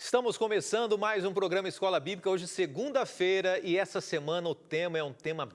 Estamos começando mais um programa Escola Bíblica, hoje segunda-feira, e essa semana o tema é um tema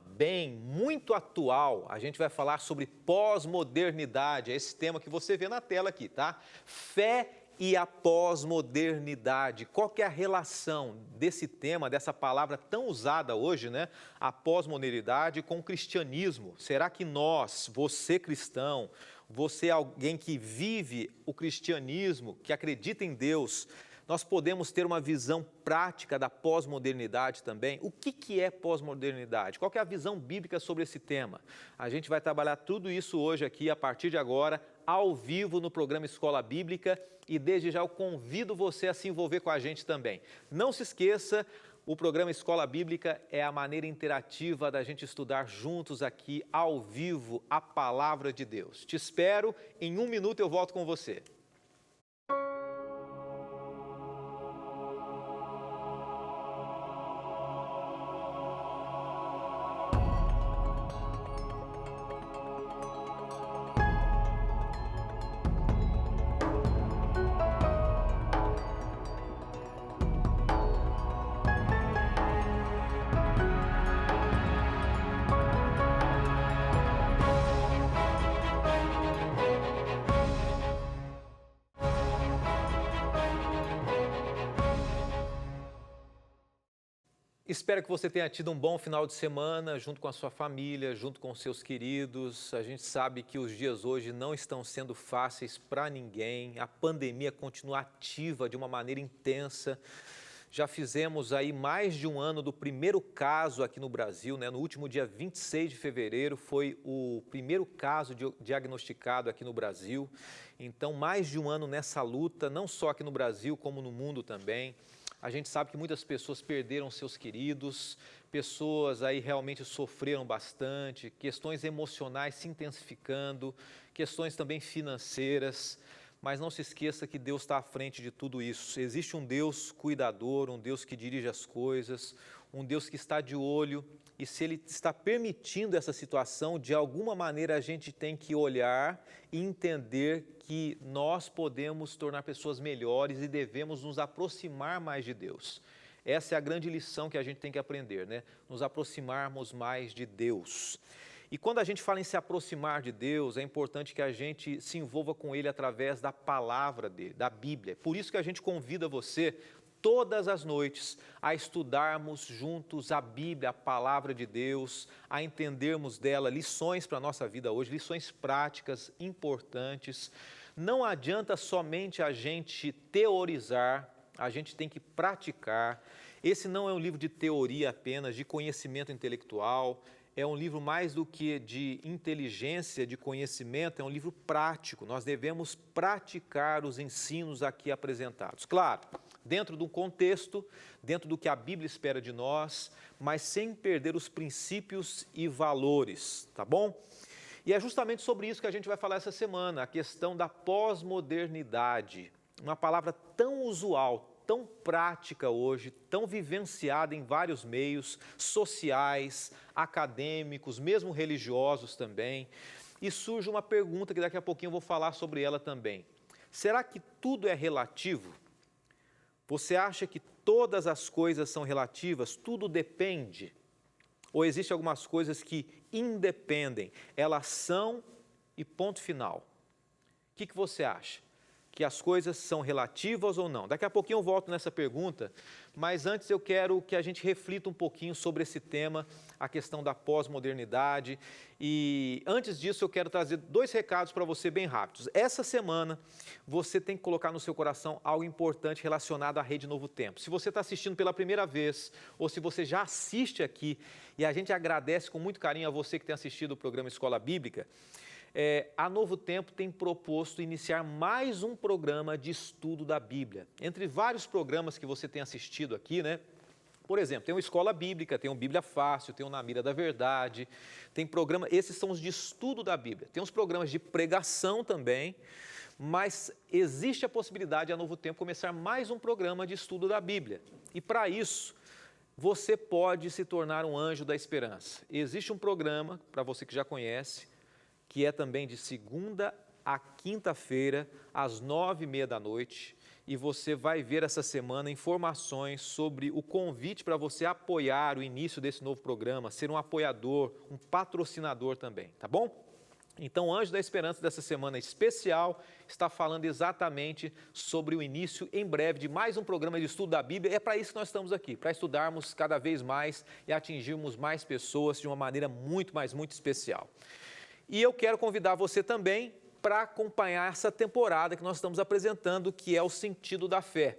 muito atual. A gente vai falar sobre pós-modernidade, é esse tema que você vê na tela aqui, tá? Fé e a pós-modernidade. Qual que é a relação desse tema, dessa palavra tão usada hoje, né? A pós-modernidade com o cristianismo. Será que nós, você cristão, você alguém que vive o cristianismo, que acredita em Deus, nós podemos ter uma visão prática da pós-modernidade também? O que é pós-modernidade? Qual que é a visão bíblica sobre esse tema? A gente vai trabalhar tudo isso hoje aqui, a partir de agora, ao vivo no programa Escola Bíblica, e desde já eu convido você a se envolver com a gente também. Não se esqueça, o programa Escola Bíblica é a maneira interativa da gente estudar juntos aqui, ao vivo, a Palavra de Deus. Te espero, em 1 minuto eu volto com você. Espero que você tenha tido um bom final de semana, junto com a sua família, junto com os seus queridos. A gente sabe que os dias hoje não estão sendo fáceis para ninguém. A pandemia continua ativa de uma maneira intensa. Já fizemos aí mais de um ano do primeiro caso aqui no Brasil, né? No último dia 26 de fevereiro foi o primeiro caso diagnosticado aqui no Brasil. Então, mais de um ano nessa luta, não só aqui no Brasil, como no mundo também. A gente sabe que muitas pessoas perderam seus queridos, pessoas aí realmente sofreram bastante, questões emocionais se intensificando, questões também financeiras, mas não se esqueça que Deus está à frente de tudo isso. Existe um Deus cuidador, um Deus que dirige as coisas, um Deus que está de olho, e se Ele está permitindo essa situação, de alguma maneira a gente tem que olhar e entender que nós podemos tornar pessoas melhores e devemos nos aproximar mais de Deus. Essa é a grande lição que a gente tem que aprender, né? Nos aproximarmos mais de Deus. E quando a gente fala em se aproximar de Deus, é importante que a gente se envolva com Ele através da palavra dele, da Bíblia. Por isso que a gente convida você, todas as noites, a estudarmos juntos a Bíblia, a palavra de Deus, a entendermos dela lições para a nossa vida hoje, lições práticas, importantes. Não adianta somente a gente teorizar, a gente tem que praticar. Esse não é um livro de teoria apenas, de conhecimento intelectual, é um livro mais do que de inteligência, de conhecimento, é um livro prático. Nós devemos praticar os ensinos aqui apresentados. Claro, dentro de um contexto, dentro do que a Bíblia espera de nós, mas sem perder os princípios e valores, tá bom? E é justamente sobre isso que a gente vai falar essa semana, a questão da pós-modernidade. Uma palavra tão usual, tão prática hoje, tão vivenciada em vários meios sociais, acadêmicos, mesmo religiosos também. E surge uma pergunta que daqui a pouquinho eu vou falar sobre ela também. Será que tudo é relativo? Você acha que todas as coisas são relativas? Tudo depende? Ou existem algumas coisas que independem? Elas são e ponto final. O que você acha? Que as coisas são relativas ou não? Daqui a pouquinho eu volto nessa pergunta, mas antes eu quero que a gente reflita um pouquinho sobre esse tema, a questão da pós-modernidade. E antes disso eu quero trazer 2 recados para você bem rápidos. Essa semana você tem que colocar no seu coração algo importante relacionado à Rede Novo Tempo. Se você está assistindo pela primeira vez, ou se você já assiste aqui, e a gente agradece com muito carinho a você que tem assistido o programa Escola Bíblica, a Novo Tempo tem proposto iniciar mais um programa de estudo da Bíblia. Entre vários programas que você tem assistido aqui, né? Por exemplo, tem o Escola Bíblica, tem o Bíblia Fácil, tem o Na Mira da Verdade, tem programa, esses são os de estudo da Bíblia. Tem os programas de pregação também, mas existe a possibilidade de a Novo Tempo começar mais um programa de estudo da Bíblia. E para isso, você pode se tornar um anjo da esperança. Existe um programa, para você que já conhece, que é também de segunda a quinta-feira, às 9h30 da noite, e você vai ver essa semana informações sobre o convite para você apoiar o início desse novo programa, ser um apoiador, um patrocinador também, tá bom? Então, o Anjo da Esperança dessa semana especial está falando exatamente sobre o início em breve de mais um programa de estudo da Bíblia. É para isso que nós estamos aqui, para estudarmos cada vez mais e atingirmos mais pessoas de uma maneira muito, mas muito especial. E eu quero convidar você também para acompanhar essa temporada que nós estamos apresentando, que é o sentido da fé.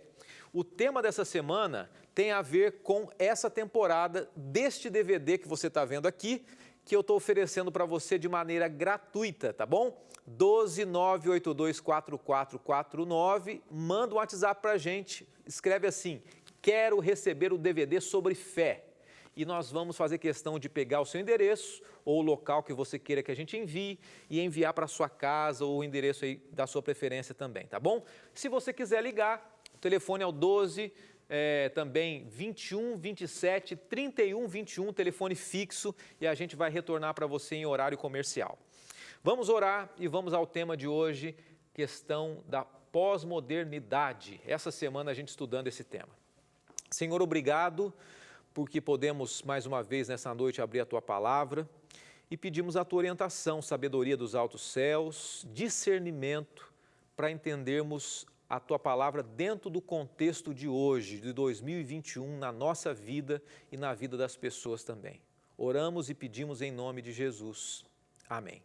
O tema dessa semana tem a ver com essa temporada deste DVD que você está vendo aqui, que eu estou oferecendo para você de maneira gratuita, tá bom? 129824449, manda um WhatsApp para a gente, escreve assim, quero receber o DVD sobre fé. E nós vamos fazer questão de pegar o seu endereço ou o local que você queira que a gente envie e enviar para a sua casa ou o endereço aí da sua preferência também, tá bom? Se você quiser ligar, o telefone é o 12, também 21 27 31 21, telefone fixo, e a gente vai retornar para você em horário comercial. Vamos orar e vamos ao tema de hoje, questão da pós-modernidade. Essa semana a gente estudando esse tema. Senhor, obrigado porque podemos mais uma vez nessa noite abrir a Tua palavra e pedimos a Tua orientação, sabedoria dos altos céus, discernimento para entendermos a Tua palavra dentro do contexto de hoje, de 2021, na nossa vida e na vida das pessoas também. Oramos e pedimos em nome de Jesus. Amém.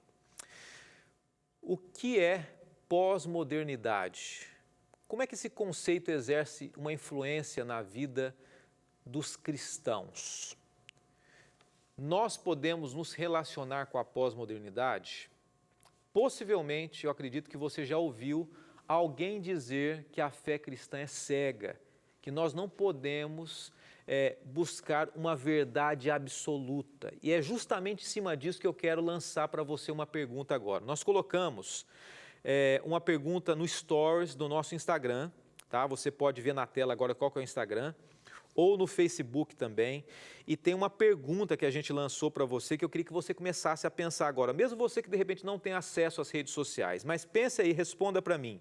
O que é pós-modernidade? Como é que esse conceito exerce uma influência na vida dos cristãos? Nós podemos nos relacionar com a pós-modernidade? Possivelmente, eu acredito que você já ouviu alguém dizer que a fé cristã é cega, que nós não podemos buscar uma verdade absoluta. E é justamente em cima disso que eu quero lançar para você uma pergunta agora. Nós colocamos uma pergunta no Stories do nosso Instagram, tá? Você pode ver na tela agora qual que é o Instagram, ou no Facebook também, e tem uma pergunta que a gente lançou para você que eu queria que você começasse a pensar agora, mesmo você que de repente não tem acesso às redes sociais, mas pense aí, responda para mim.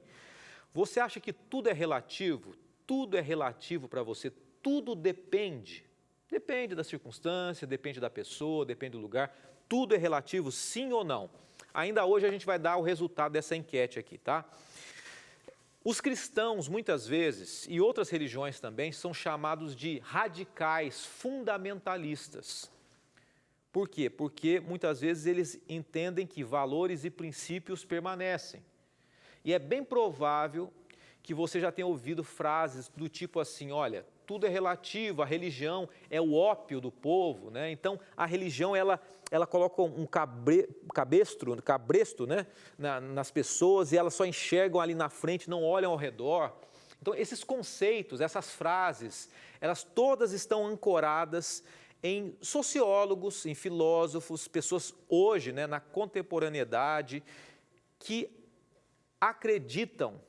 Você acha que tudo é relativo? Tudo é relativo para você? Tudo depende? Depende da circunstância, depende da pessoa, depende do lugar. Tudo é relativo, sim ou não? Ainda hoje a gente vai dar o resultado dessa enquete aqui, tá? Os cristãos, muitas vezes, e outras religiões também, são chamados de radicais, fundamentalistas. Por quê? Porque muitas vezes eles entendem que valores e princípios permanecem. E é bem provável que você já tenha ouvido frases do tipo assim, olha, tudo é relativo, a religião é o ópio do povo, né? Então, a religião, ela coloca um cabresto, né? nas pessoas e elas só enxergam ali na frente, não olham ao redor. Então, esses conceitos, essas frases, elas todas estão ancoradas em sociólogos, em filósofos, pessoas hoje, né, na contemporaneidade, que acreditam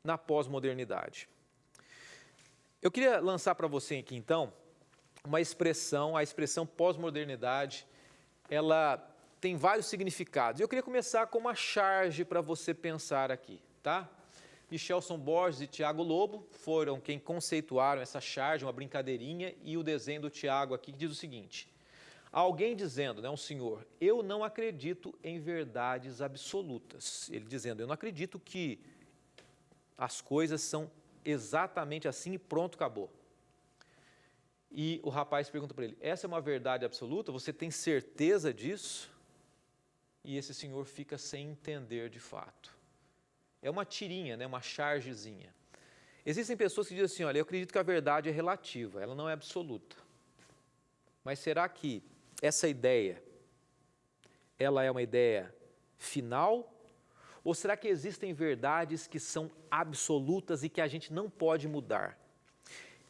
na pós-modernidade. Eu queria lançar para você aqui, então, uma expressão, a expressão pós-modernidade, ela tem vários significados. Eu queria começar com uma charge para você pensar aqui, tá? Michelson Borges e Tiago Lobo foram quem conceituaram essa charge, uma brincadeirinha, e o desenho do Tiago aqui que diz o seguinte, alguém dizendo, né, um senhor, eu não acredito em verdades absolutas. Ele dizendo, eu não acredito que as coisas são exatamente assim e pronto, acabou. E o rapaz pergunta para ele, essa é uma verdade absoluta? Você tem certeza disso? E esse senhor fica sem entender de fato. É uma tirinha, né? Uma chargezinha. Existem pessoas que dizem assim, olha, eu acredito que a verdade é relativa, ela não é absoluta. Mas será que essa ideia, ela é uma ideia final? Ou será que existem verdades que são absolutas e que a gente não pode mudar?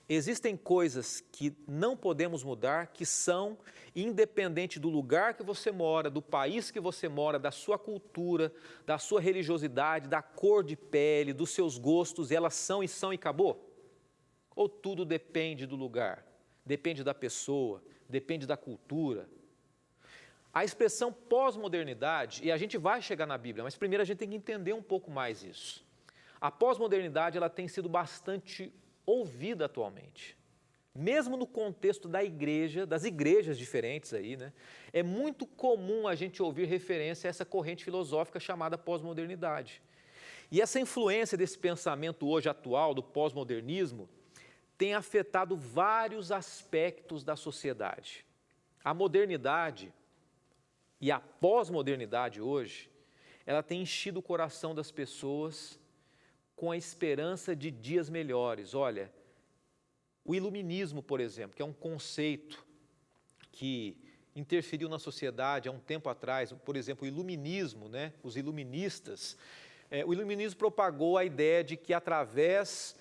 Existem coisas que não podemos mudar, que são independente do lugar que você mora, do país que você mora, da sua cultura, da sua religiosidade, da cor de pele, dos seus gostos, elas são e acabou? Ou tudo depende do lugar, depende da pessoa, depende da cultura? A expressão pós-modernidade, e a gente vai chegar na Bíblia, mas primeiro a gente tem que entender um pouco mais isso. A pós-modernidade ela tem sido bastante ouvida atualmente. Mesmo no contexto da igreja, das igrejas diferentes aí, né? É muito comum a gente ouvir referência a essa corrente filosófica chamada pós-modernidade. E essa influência desse pensamento hoje atual, do pós-modernismo, tem afetado vários aspectos da sociedade. A modernidade e a pós-modernidade hoje, ela tem enchido o coração das pessoas com a esperança de dias melhores. Olha, o iluminismo, por exemplo, que é um conceito que interferiu na sociedade há um tempo atrás, por exemplo, o iluminismo, né? Os iluministas, o iluminismo propagou a ideia de que através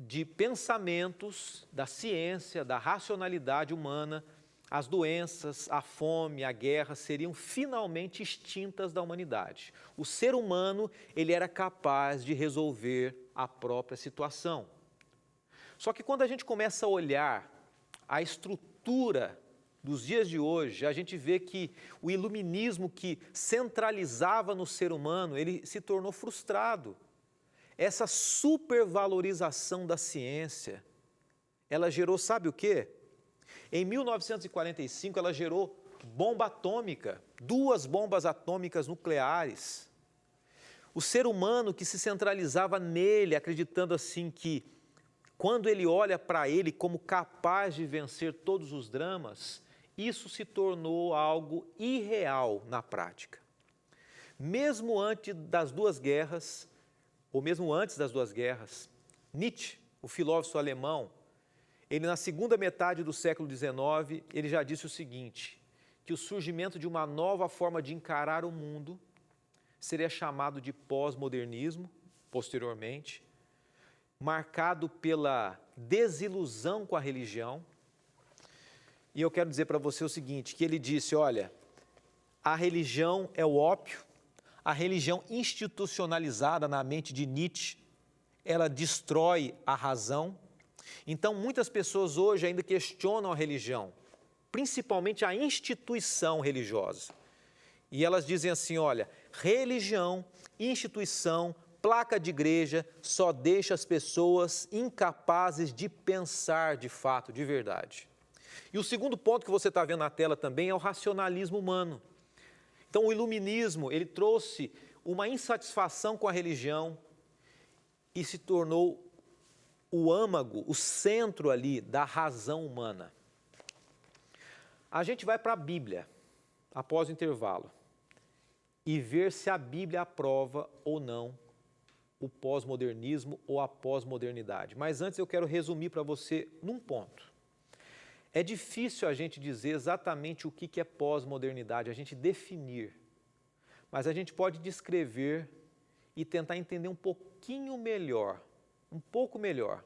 de pensamentos da ciência, da racionalidade humana, as doenças, a fome, a guerra seriam finalmente extintas da humanidade. O ser humano, ele era capaz de resolver a própria situação. Só que quando a gente começa a olhar a estrutura dos dias de hoje, a gente vê que o iluminismo que centralizava no ser humano, ele se tornou frustrado. Essa supervalorização da ciência, ela gerou, sabe o quê? Em 1945, ela gerou bomba atômica, 2 bombas atômicas nucleares. O ser humano que se centralizava nele, acreditando assim que, quando ele olha para ele como capaz de vencer todos os dramas, isso se tornou algo irreal na prática. Mesmo antes das 2 guerras, ou mesmo antes das 2 guerras, Nietzsche, o filósofo alemão, ele na segunda metade do século XIX, ele já disse o seguinte, que o surgimento de uma nova forma de encarar o mundo seria chamado de pós-modernismo, posteriormente, marcado pela desilusão com a religião. E eu quero dizer para você o seguinte, que ele disse, olha, a religião é o ópio, a religião institucionalizada na mente de Nietzsche, ela destrói a razão. Então, muitas pessoas hoje ainda questionam a religião, principalmente a instituição religiosa. E elas dizem assim, olha, religião, instituição, placa de igreja só deixa as pessoas incapazes de pensar de fato, de verdade. E o segundo ponto que você está vendo na tela também é o racionalismo humano. Então, o iluminismo, ele trouxe uma insatisfação com a religião e se tornou o âmago, o centro ali da razão humana. A gente vai para a Bíblia, após o intervalo, e ver se a Bíblia aprova ou não o pós-modernismo ou a pós-modernidade. Mas antes eu quero resumir para você num ponto. É difícil a gente dizer exatamente o que é pós-modernidade, a gente definir. Mas a gente pode descrever e tentar entender um pouquinho melhor, um pouco melhor,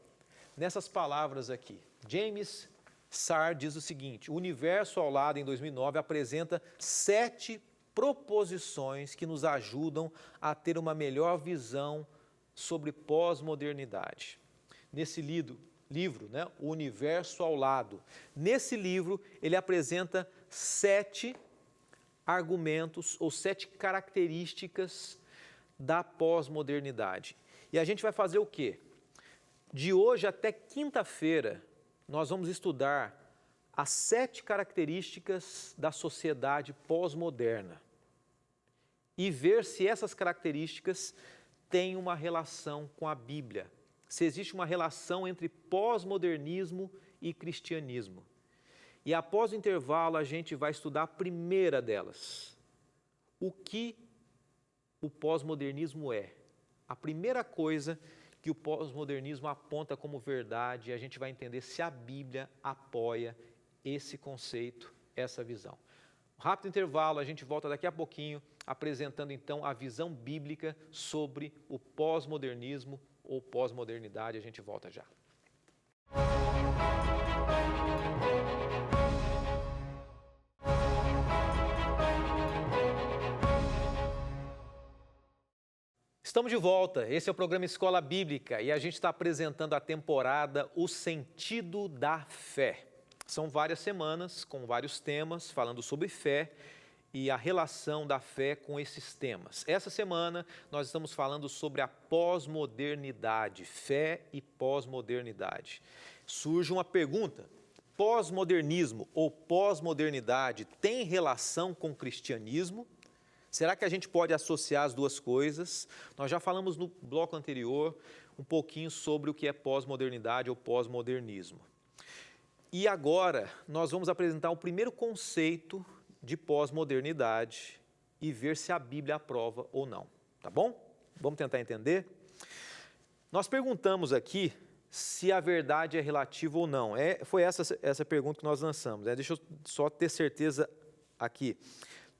nessas palavras aqui. James Sarr diz o seguinte, o Universo ao Lado, em 2009, apresenta 7 proposições que nos ajudam a ter uma melhor visão sobre pós-modernidade. Nesse livro, né, O Universo ao Lado, nesse livro ele apresenta 7 argumentos ou 7 características da pós-modernidade. E a gente vai fazer o quê? De hoje até quinta-feira, nós vamos estudar as 7 características da sociedade pós-moderna e ver se essas características têm uma relação com a Bíblia, se existe uma relação entre pós-modernismo e cristianismo. E após o intervalo, a gente vai estudar a primeira delas. O que o pós-modernismo é? A primeira coisa que o pós-modernismo aponta como verdade, e a gente vai entender se a Bíblia apoia esse conceito, essa visão. Um rápido intervalo, a gente volta daqui a pouquinho, apresentando então a visão bíblica sobre o pós-modernismo ou pós-modernidade. A gente volta já. Estamos de volta, esse é o programa Escola Bíblica e a gente está apresentando a temporada O Sentido da Fé. São várias semanas com vários temas falando sobre fé e a relação da fé com esses temas. Essa semana nós estamos falando sobre a pós-modernidade, fé e pós-modernidade. Surge uma pergunta: pós-modernismo ou pós-modernidade tem relação com o cristianismo? Será que a gente pode associar as duas coisas? Nós já falamos no bloco anterior um pouquinho sobre o que é pós-modernidade ou pós-modernismo. E agora nós vamos apresentar o primeiro conceito de pós-modernidade e ver se a Bíblia aprova ou não, tá bom? Vamos tentar entender? Nós perguntamos aqui se a verdade é relativa ou não. Foi essa pergunta que nós lançamos. Deixa eu só ter certeza aqui.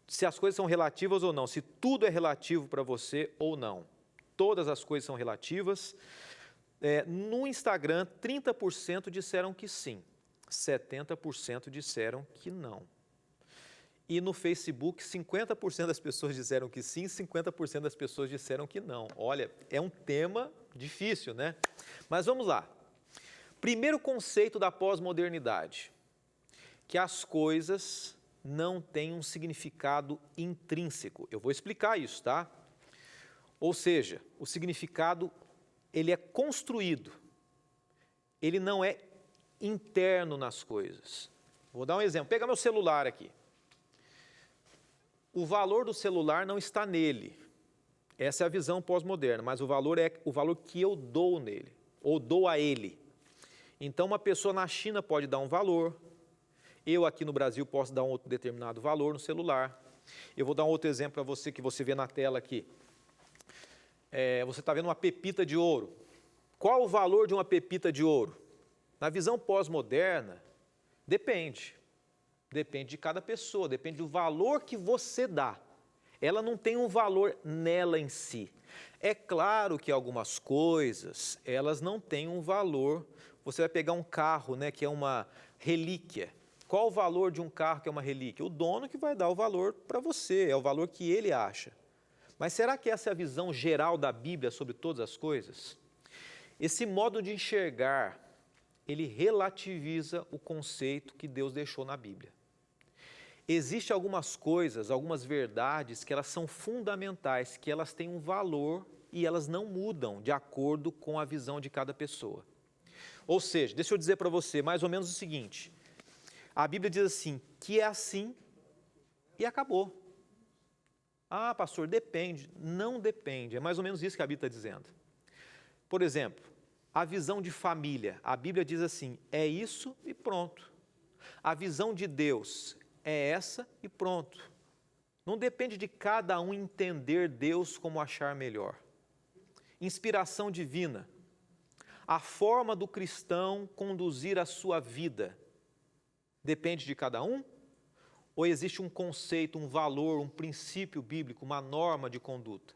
Se as coisas são relativas ou não, se tudo é relativo para você ou não. Todas as coisas são relativas. No Instagram, 30% disseram que sim, 70% disseram que não. E no Facebook, 50% das pessoas disseram que sim, 50% das pessoas disseram que não. Olha, é um tema difícil, né? Mas vamos lá. Primeiro conceito da pós-modernidade, que as coisas não têm um significado intrínseco. Eu vou explicar isso, tá? Ou seja, o significado, ele é construído, ele não é interno nas coisas. Vou dar um exemplo, pega meu celular aqui. O valor do celular não está nele, essa é a visão pós-moderna, mas o valor é o valor que eu dou nele, ou dou a ele. Então, uma pessoa na China pode dar um valor, eu aqui no Brasil posso dar um outro determinado valor no celular. Eu vou dar um outro exemplo para você, que você vê na tela aqui. Você está vendo uma pepita de ouro. Qual o valor de uma pepita de ouro? Na visão pós-moderna, depende. Depende de cada pessoa, depende do valor que você dá. Ela não tem um valor nela em si. É claro que algumas coisas, elas não têm um valor. Você vai pegar um carro, né, que é uma relíquia. Qual o valor de um carro que é uma relíquia? O dono que vai dar o valor para você, é o valor que ele acha. Mas será que essa é a visão geral da Bíblia sobre todas as coisas? Esse modo de enxergar, ele relativiza o conceito que Deus deixou na Bíblia. Existem algumas coisas, algumas verdades que elas são fundamentais, que elas têm um valor e elas não mudam de acordo com a visão de cada pessoa. Ou seja, deixa eu dizer para você mais ou menos o seguinte: a Bíblia diz assim, que é assim e acabou. Ah, pastor, depende. Não depende, é mais ou menos isso que a Bíblia está dizendo. Por exemplo, a visão de família, a Bíblia diz assim, é isso e pronto. A visão de Deus é essa e pronto. Não depende de cada um entender Deus como achar melhor. Inspiração divina. A forma do cristão conduzir a sua vida depende de cada um? Ou existe um conceito, um valor, um princípio bíblico, uma norma de conduta?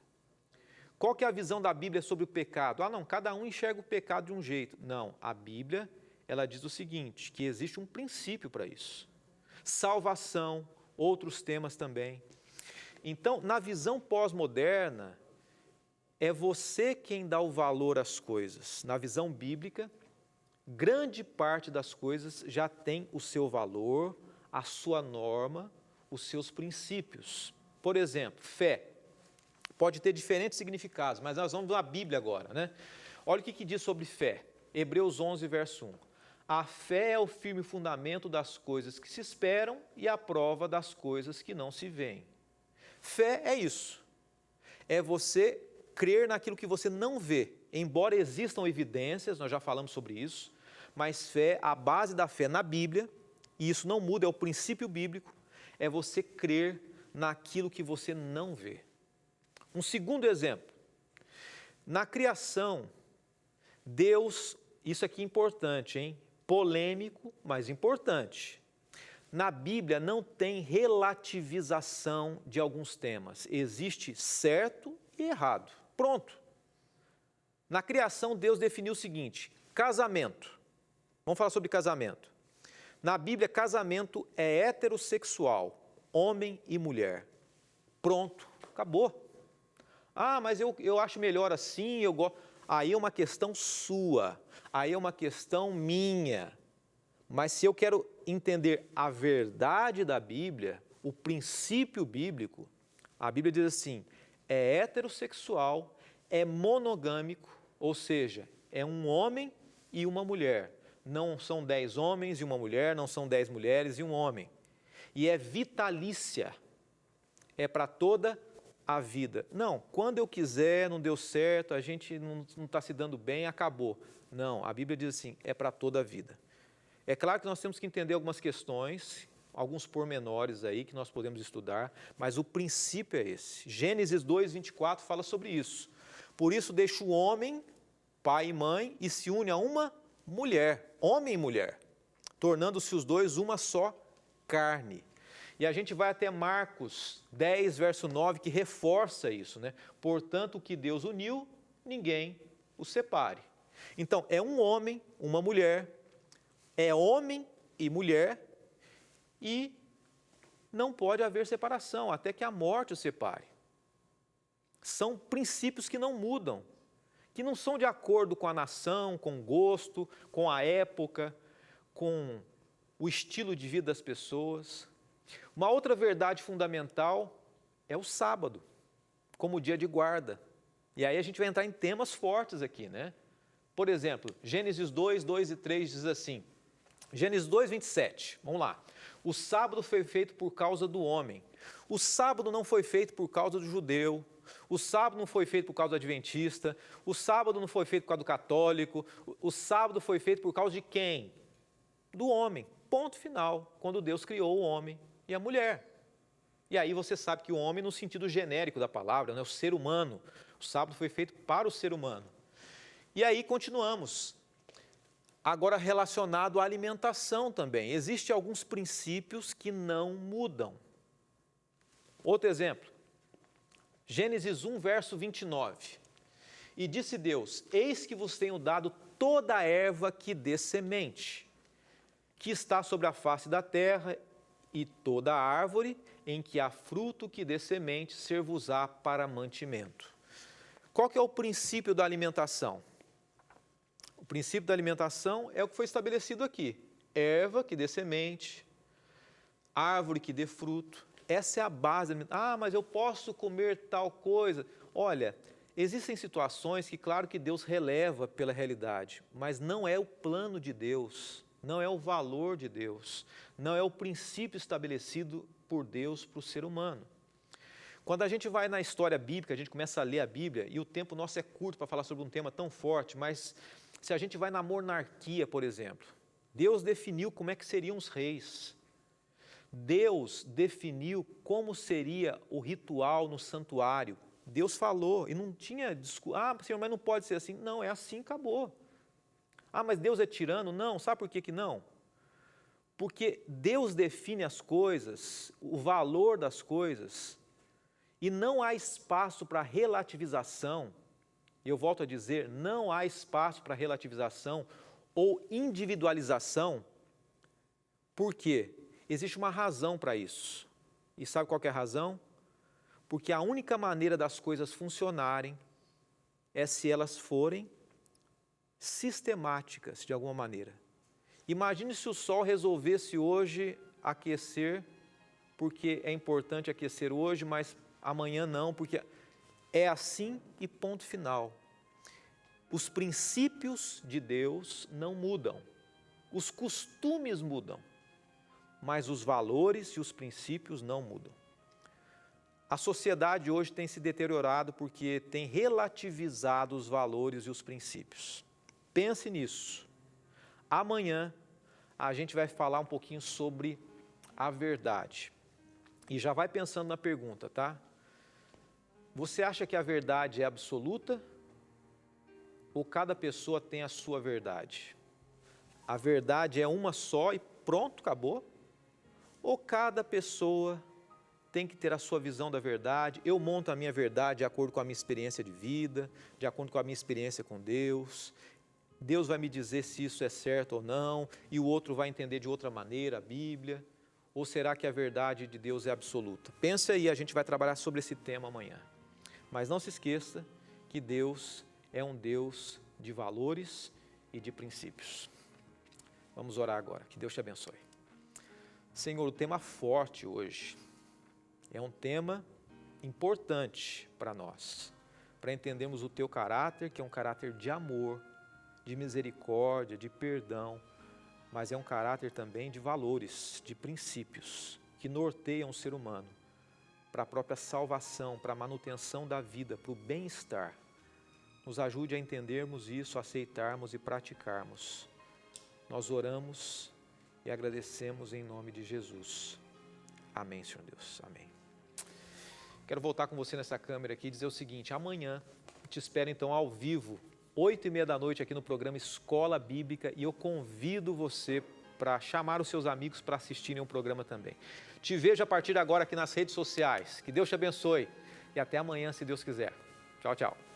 Qual que é a visão da Bíblia sobre o pecado? Não, cada um enxerga o pecado de um jeito. Não, a Bíblia, ela diz o seguinte, que existe um princípio para isso. Salvação, outros temas também. Então, na visão pós-moderna, é você quem dá o valor às coisas. Na visão bíblica, grande parte das coisas já tem o seu valor, a sua norma, os seus princípios. Por exemplo, fé. Pode ter diferentes significados, mas nós vamos na Bíblia agora, né? Olha o que diz sobre fé. Hebreus 11, verso 1. A fé é o firme fundamento das coisas que se esperam e a prova das coisas que não se veem. Fé é isso. É você crer naquilo que você não vê. Embora existam evidências, nós já falamos sobre isso, mas fé, a base da fé na Bíblia, e isso não muda, é o princípio bíblico, é você crer naquilo que você não vê. Um segundo exemplo, na criação, Deus, isso aqui é importante, hein? Polêmico, mas importante. Na Bíblia não tem relativização de alguns temas, existe certo e errado. Pronto. Na criação, Deus definiu o seguinte, casamento. Vamos falar sobre casamento. Na Bíblia, casamento é heterossexual, homem e mulher. Pronto, acabou. Mas eu acho melhor assim, eu gosto. Aí é uma questão sua, aí é uma questão minha. Mas se eu quero entender a verdade da Bíblia, o princípio bíblico, a Bíblia diz assim, é heterossexual, é monogâmico, ou seja, é um homem e uma mulher. Não são 10 homens e uma mulher, não são 10 mulheres e um homem. E é vitalícia, é para toda a vida. Não, quando eu quiser, não deu certo, a gente não está se dando bem, acabou. Não, a Bíblia diz assim, é para toda a vida. É claro que nós temos que entender algumas questões, alguns pormenores aí que nós podemos estudar, mas o princípio é esse. Gênesis 2, 24 fala sobre isso. Por isso deixa o homem, pai e mãe, e se une a uma mulher, homem e mulher, tornando-se os dois uma só carne. E a gente vai até Marcos 10, verso 9, que reforça isso, né? Portanto, o que Deus uniu, ninguém o separe. Então, é um homem, uma mulher, é homem e mulher, e não pode haver separação, até que a morte os separe. São princípios que não mudam, que não são de acordo com a nação, com o gosto, com a época, com o estilo de vida das pessoas. Uma outra verdade fundamental é o sábado, como dia de guarda. E aí a gente vai entrar em temas fortes aqui, né? Por exemplo, Gênesis 2, 2 e 3 diz assim, Gênesis 2, 27, vamos lá. O sábado foi feito por causa do homem. O sábado não foi feito por causa do judeu. O sábado não foi feito por causa do adventista. O sábado não foi feito por causa do católico. O sábado foi feito por causa de quem? Do homem. Ponto final. Quando Deus criou o homem e a mulher. E aí você sabe que o homem no sentido genérico da palavra, né? O ser humano. O sábado foi feito para o ser humano. E aí continuamos. Agora relacionado à alimentação também. Existem alguns princípios que não mudam. Outro exemplo. Gênesis 1, verso 29. E disse Deus, eis que vos tenho dado toda a erva que dê semente, que está sobre a face da terra, e toda a árvore em que há fruto que dê semente, ser-vos-á para mantimento. Qual que é o princípio da alimentação? O princípio da alimentação é o que foi estabelecido aqui. Erva que dê semente, árvore que dê fruto. Essa é a base. Ah, mas eu posso comer tal coisa. Olha, existem situações que, claro que Deus releva pela realidade, mas não é o plano de Deus, não é o valor de Deus, não é o princípio estabelecido por Deus para o ser humano. Quando a gente vai na história bíblica, a gente começa a ler a Bíblia, e o tempo nosso é curto para falar sobre um tema tão forte, mas se a gente vai na monarquia, por exemplo, Deus definiu como é que seriam os reis. Deus definiu como seria o ritual no santuário. Deus falou e não tinha desculpa. Ah, Senhor, mas não pode ser assim. Não, é assim, acabou. Ah, mas Deus é tirano? Não, sabe por que não? Porque Deus define as coisas, o valor das coisas, e não há espaço para relativização. Eu volto a dizer, não há espaço para relativização ou individualização. Por quê? Existe uma razão para isso. E sabe qual que é a razão? Porque a única maneira das coisas funcionarem é se elas forem sistemáticas, de alguma maneira. Imagine se o sol resolvesse hoje aquecer, porque é importante aquecer hoje, mas amanhã não, porque é assim e ponto final. Os princípios de Deus não mudam, os costumes mudam, mas os valores e os princípios não mudam. A sociedade hoje tem se deteriorado porque tem relativizado os valores e os princípios. Pense nisso. Amanhã a gente vai falar um pouquinho sobre a verdade. E já vai pensando na pergunta, tá? Você acha que a verdade é absoluta? Ou cada pessoa tem a sua verdade? A verdade é uma só e pronto, acabou? Ou cada pessoa tem que ter a sua visão da verdade? Eu monto a minha verdade de acordo com a minha experiência de vida, de acordo com a minha experiência com Deus. Deus vai me dizer se isso é certo ou não, e o outro vai entender de outra maneira a Bíblia. Ou será que a verdade de Deus é absoluta? Pense aí, a gente vai trabalhar sobre esse tema amanhã. Mas não se esqueça que Deus é um Deus de valores e de princípios. Vamos orar agora, que Deus te abençoe. Senhor, o tema forte hoje, É um tema importante para nós, para entendermos o teu caráter, que é um caráter de amor, de misericórdia, de perdão, mas é um caráter também de valores, de princípios, que norteiam o ser humano para a própria salvação, para a manutenção da vida, para o bem-estar. Nos ajude a entendermos isso, aceitarmos e praticarmos. Nós oramos e agradecemos em nome de Jesus. Amém, Senhor Deus. Amém. Quero voltar com você nessa câmera aqui e dizer o seguinte: amanhã te espero então ao vivo, 8h30 da noite aqui no programa Escola Bíblica, e eu convido você para chamar os seus amigos para assistirem o programa também. Te vejo a partir de agora aqui nas redes sociais. Que Deus te abençoe e até amanhã, se Deus quiser. Tchau, tchau.